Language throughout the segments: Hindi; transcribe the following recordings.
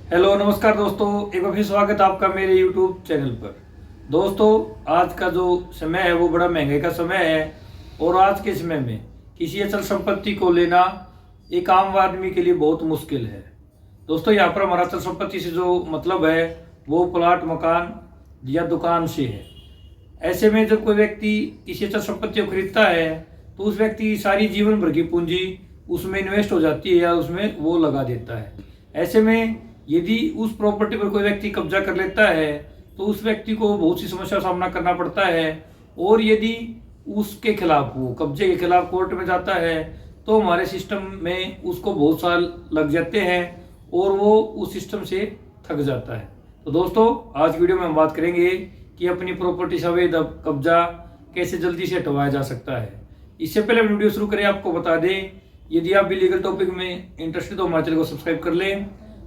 हेलो नमस्कार दोस्तों, एक बार फिर स्वागत है आपका मेरे यूट्यूब चैनल पर। दोस्तों, आज का जो समय है वो बड़ा महंगाई का समय है और आज के समय में किसी अचल संपत्ति को लेना एक आम आदमी के लिए बहुत मुश्किल है। दोस्तों, यहाँ पर हमारा अचल संपत्ति से जो मतलब है वो प्लाट, मकान या दुकान से है। ऐसे में जब कोई व्यक्ति किसी अचल संपत्ति को खरीदता है तो उस व्यक्ति की सारी जीवन भर की पूंजी उसमें इन्वेस्ट हो जाती है या उसमें वो लगा देता है। ऐसे में यदि उस प्रॉपर्टी पर कोई व्यक्ति कब्जा कर लेता है तो उस व्यक्ति को बहुत सी समस्या का सामना करना पड़ता है और यदि उसके खिलाफ, वो कब्जे के खिलाफ कोर्ट में जाता है तो हमारे सिस्टम में उसको बहुत साल लग जाते हैं और वो उस सिस्टम से थक जाता है। तो दोस्तों, आज वीडियो में हम बात करेंगे कि अपनी प्रॉपर्टी से अवैध कब्जा कैसे जल्दी से हटवाया जा सकता है। इससे पहले हम वीडियो शुरू करें, आपको बता दें, यदि आप भी लीगल टॉपिक में इंटरेस्टेड हो हमारे चैनल को सब्सक्राइब कर लें,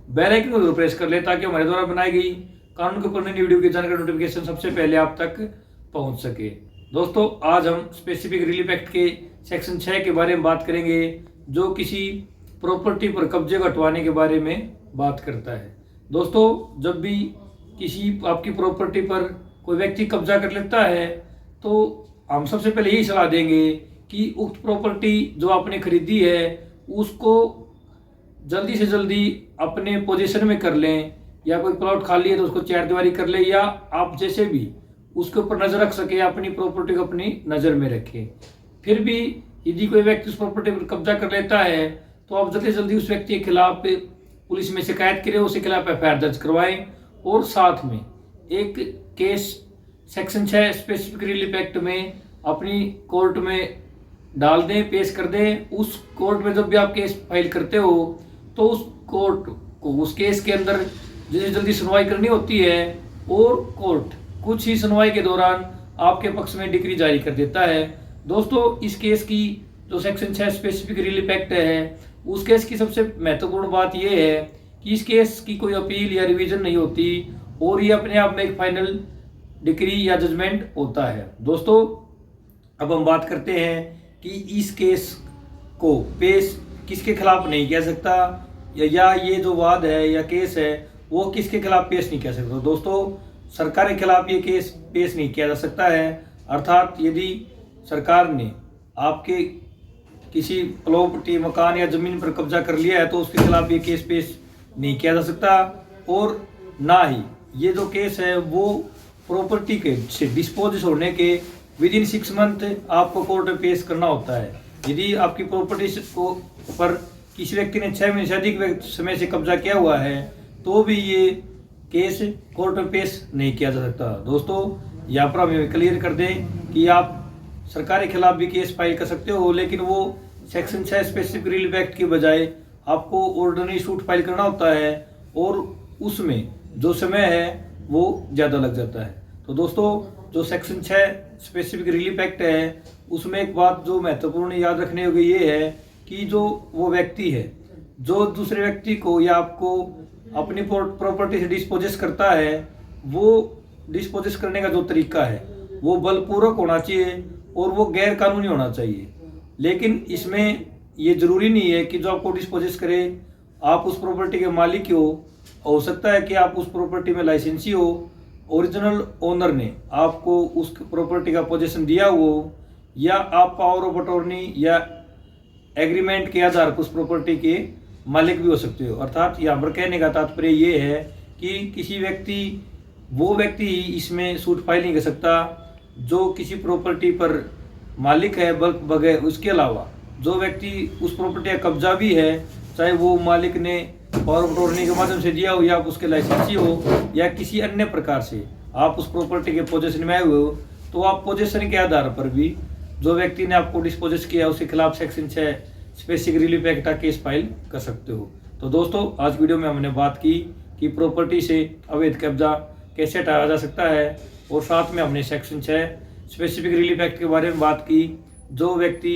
बेल आइकन को जरूर प्रेस कर लें ताकि हमारे द्वारा बनाई गई कानून के ऊपर नई वीडियो की जानकारी नोटिफिकेशन सबसे पहले आप तक पहुंच सके। दोस्तों, आज हम स्पेसिफिक रिलीफ एक्ट के सेक्शन 6 के बारे में बात करेंगे जो किसी प्रॉपर्टी पर कब्जे को हटवाने के बारे में बात करता है। दोस्तों, जब भी किसी आपकी प्रॉपर्टी पर कोई व्यक्ति कब्जा कर लेता है तो हम सबसे पहले यही सलाह देंगे कि उक्त प्रॉपर्टी जो आपने खरीदी है उसको जल्दी से जल्दी अपने पोजीशन में कर लें, या कोई प्लॉट खाली है तो उसको चारदीवारी कर ले, या आप जैसे भी उसके ऊपर नजर रख सके, अपनी प्रॉपर्टी को अपनी नजर में रखें। फिर भी यदि कोई व्यक्ति उस प्रॉपर्टी पर कब्जा कर लेता है तो आप जल्दी से जल्दी उस व्यक्ति के खिलाफ पुलिस में शिकायत करें, उसके खिलाफ एफआईआर दर्ज करवाएं और साथ में एक case section 6 specific relief act में अपनी कोर्ट में डाल दें, पेश कर दें। उस कोर्ट में जब भी आप केस फाइल करते हो तो उस कोर्ट को उस केस के अंदर जल्दी जल्दी सुनवाई करनी होती है और कोर्ट कुछ ही सुनवाई के दौरान आपके पक्ष में डिक्री जारी कर देता है। दोस्तों, इस केस की जो सेक्शन 6 स्पेसिफिक रिलीफ एक्ट है उस केस की सबसे महत्वपूर्ण बात यह है कि इस केस की कोई अपील या रिवीजन नहीं होती और ये अपने आप में एक फाइनल डिक्री या जजमेंट होता है। दोस्तों, अब हम बात करते हैं कि इस केस को पेश किसके खिलाफ नहीं किया सकता, या ये जो वाद है या केस है वो किसके खिलाफ पेश नहीं किया सकता। दोस्तों, सरकार के खिलाफ ये केस पेश नहीं किया जा सकता है, अर्थात यदि सरकार ने आपके किसी प्रॉपर्टी, मकान या जमीन पर कब्जा कर लिया है तो उसके खिलाफ ये केस पेश नहीं किया जा सकता। और ना ही ये जो केस है वो प्रॉपर्टी के से डिस्पोज होने के विद इन 6 मंथ आपको कोर्ट में पेश करना होता है। यदि आपकी प्रॉपर्टी को पर किसी व्यक्ति ने 6 महीने से अधिक समय से कब्जा किया हुआ है तो भी ये केस कोर्ट में पेश नहीं किया जा सकता। दोस्तों, यहाँ पर हम क्लियर कर दें कि आप सरकार के खिलाफ भी केस फाइल कर सकते हो, लेकिन वो सेक्शन 6 स्पेसिफिक रिलीफ एक्ट की बजाय आपको ऑर्डिनरी सूट फाइल करना होता है और उसमें जो समय है वो ज़्यादा लग जाता है। तो दोस्तों, जो सेक्शन 6 स्पेसिफिक रिलीफ एक्ट है उसमें एक बात जो महत्वपूर्ण याद रखने योग्य ये है कि जो वो व्यक्ति है जो दूसरे व्यक्ति को या आपको अपनी प्रॉपर्टी से डिस्पोजेस करता है, वो डिस्पोजेस करने का जो तरीका है वो बलपूर्वक होना चाहिए और वो गैर कानूनी होना चाहिए। लेकिन इसमें ये जरूरी नहीं है कि जो आपको डिस्पोजेस करे आप उस प्रॉपर्टी के मालिक हो सकता है कि आप उस प्रॉपर्टी में लाइसेंसी हो, ओरिजिनल ओनर ने आपको उस प्रॉपर्टी का पोजीशन दिया हो, या आप पावर ऑफ अटॉर्नी या एग्रीमेंट के आधार पर उस प्रॉपर्टी के मालिक भी हो सकते हो। अर्थात यहाँ पर कहने का तात्पर्य ये है कि किसी वो व्यक्ति इसमें सूट फाइल नहीं कर सकता जो किसी प्रॉपर्टी पर मालिक है, बगैर उसके अलावा जो व्यक्ति उस प्रॉपर्टी का कब्जा भी है, चाहे वो मालिक ने पावर ऑफ अटॉर्नी के माध्यम से दिया हो या आप उसके लाइसेंसी हो या किसी अन्य प्रकार से आप उस प्रॉपर्टी के पोजेशन में आए हुए हो, तो आप पोजेशन के आधार पर भी जो व्यक्ति ने आपको डिस्पोजेस किया उसके खिलाफ सेक्शन 6 स्पेसिफिक रिलीफ एक्ट का केस फाइल कर सकते हो। तो दोस्तों, आज वीडियो में हमने बात की कि प्रॉपर्टी से अवैध कब्जा कैसे हटाया जा सकता है और साथ में हमने सेक्शन 6 स्पेसिफिक रिलीफ एक्ट के बारे में बात की। जो व्यक्ति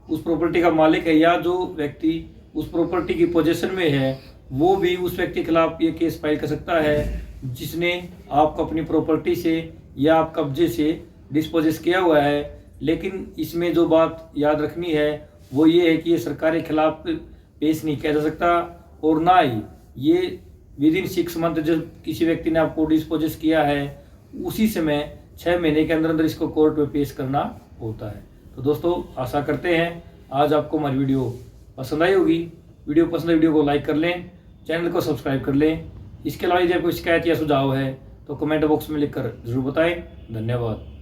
उस प्रॉपर्टी का मालिक है या जो व्यक्ति उस प्रॉपर्टी की पोजीशन में है वो भी उस व्यक्ति के खिलाफ ये केस फाइल कर सकता है जिसने आपको अपनी प्रॉपर्टी से या आप कब्जे से डिस्पोजेस किया हुआ है। लेकिन इसमें जो बात याद रखनी है वो ये है कि ये सरकार के खिलाफ पेश नहीं किया जा सकता और ना ही ये विद इन 6 मंथ जब किसी व्यक्ति ने आपको डिस्पोजेस किया है उसी समय 6 महीने के अंदर अंदर इसको कोर्ट में पेश करना होता है। तो दोस्तों आशा करते हैं आज आपको हमारी वीडियो पसंद आई होगी। वीडियो पसंद है वीडियो को लाइक कर लें, चैनल को सब्सक्राइब कर लें। इसके अलावा यदि आपको शिकायत या सुझाव है तो कमेंट बॉक्स में लिखकर जरूर बताएं। धन्यवाद।